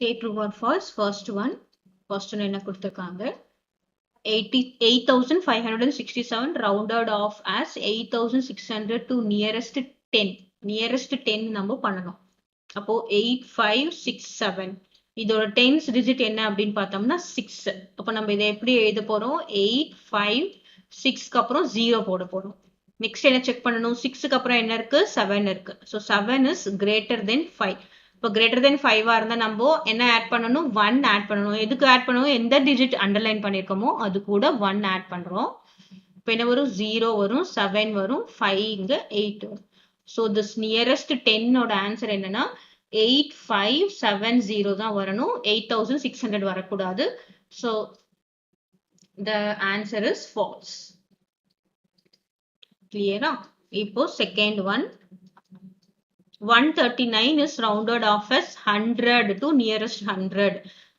Say true or false. First one என்ன கொடுத்திருக்காங்க 8,567 rounded off as 8,600 to nearest 10 நம்ம பண்ணணும். அப்போ 8567 இதோட tens digit என்ன அப்படின்னு பார்த்தோம்னா 6. அப்போ நம்ம இதை எப்படி எழுத போறோம் 856 அப்புறம் 0 போட போறோம். நெக்ஸ்ட் என்ன செக் பண்ணணும் 6க்கு அப்புறம் என்ன இருக்கு 7 இருக்கு. So 7 is greater than 5. இப்போ greater than 5 இருந்தா நம்ம என்ன ஆட் பண்ணணும் 1 ஆட் பண்ணணும். எதுக்கு ஆட் பண்ணணும் எந்த டிஜிட் அண்டர்லைன் பண்ணிருக்கோமோ அது கூட 1 ஆட் பண்றோம். இப்போ என்ன வரும் 0 வரும் 7 வரும் 5 இங்க 8 வரும். ஸோ திஸ் நியரஸ்ட் 10 ஓட ஆன்சர் என்னன்னா 8570 தான் வரணும் 8600 வரக்கூடாது. So the answer is false. Clear? இப்போ second one 139 is rounded off as 100 to nearest 100.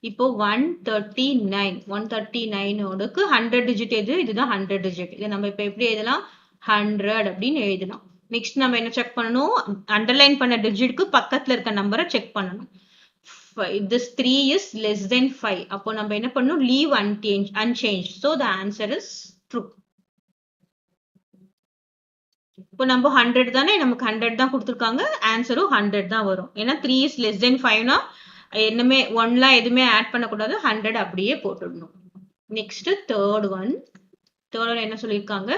இப்போ 139 ஓடுக்கு 100 டிஜிட் எது இதுதான் 100 டிஜிட். இதை நம்ம இப்போ எப்படி எழுதலாம் 100 அப்படின்னு எழுதலாம். நெக்ஸ்ட் நம்ம என்ன செக் பண்ணணும் அண்டர்லைன் பண்ண டிஜிட்க்கு பக்கத்துல இருக்க நம்பரை செக் பண்ணணும். This 3 is less than 5. அப்போ நம்ம என்ன பண்ணணும் leave unchanged. So the answer is true. இப்போ நம்ம 100 தானே நமக்கு 100 தான் கொடுத்துருக்காங்க ஆன்சரும் 100 தான் வரும். ஏன்னா 3 is less than 5னா என்னமே 1லாம் எதுவுமே ஆட் பண்ணக்கூடாது 100 அப்படியே போட்டுடணும். நெக்ஸ்ட் தேர்ட் ஒன் என்ன சொல்லியிருக்காங்க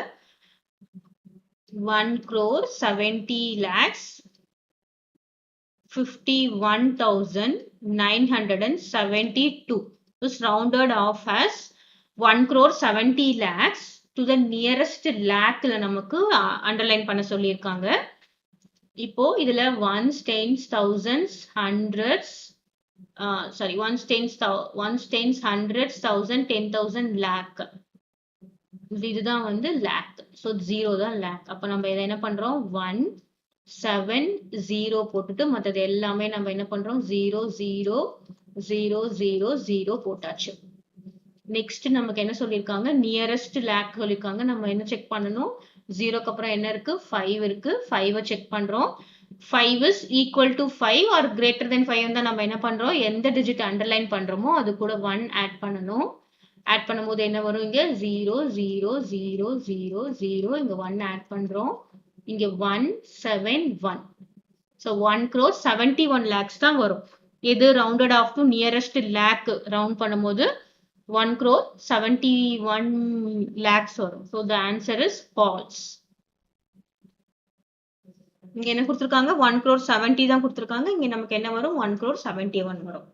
1,51,972 is rounded off as 1,70,00,000 to the nearest lakh நமக்கு அண்டர்லைன் பண்ண சொல்லியிருக்காங்க. இப்போ இதுல ones, tens, thousands, hundreds, ones, tens, hundreds, thousand, 10,000, lakh. இதுதான் வந்து lakh. ஸோ 0 தான் lakh. அப்போ நம்ம இதை என்ன பண்றோம் 1 7 0 போட்டுட்டு மற்றது எல்லாமே நம்ம என்ன பண்றோம் 0 0 0 0 0 போட்டாச்சு. நெக்ஸ்ட் நமக்கு என்ன சொல்லியிருக்காங்க நியரஸ்ட் லேக் சொல்லியிருக்காங்க. நம்ம என்ன செக் பண்ணணும் 0க்கு அப்புறம் என்ன இருக்கு 5 இருக்கு 5 செக் பண்றோம். 5 is equal to 5 or greater than 5 தான் நம்ம என்ன பண்றோம் எந்த டிஜிட் அண்டர்லைன் பண்றோமோ அது கூட 1 ஆட் பண்ணணும். ஆட் பண்ணும்போது என்ன வரும் இங்க 0 0 0 0 0 இங்க 1 ஆட் பண்றோம். இங்க 171. ஸோ 1,71 lakhs தான் வரும். இது rounded off to nearest lakh round பண்ணும்போது 1,71 lakhs வரும். So the answer is false. இங்க என்ன கொடுத்துருக்காங்க 1,70 தான் கொடுத்துருக்காங்க. இங்க நமக்கு என்ன வரும் 1,71 வரும்.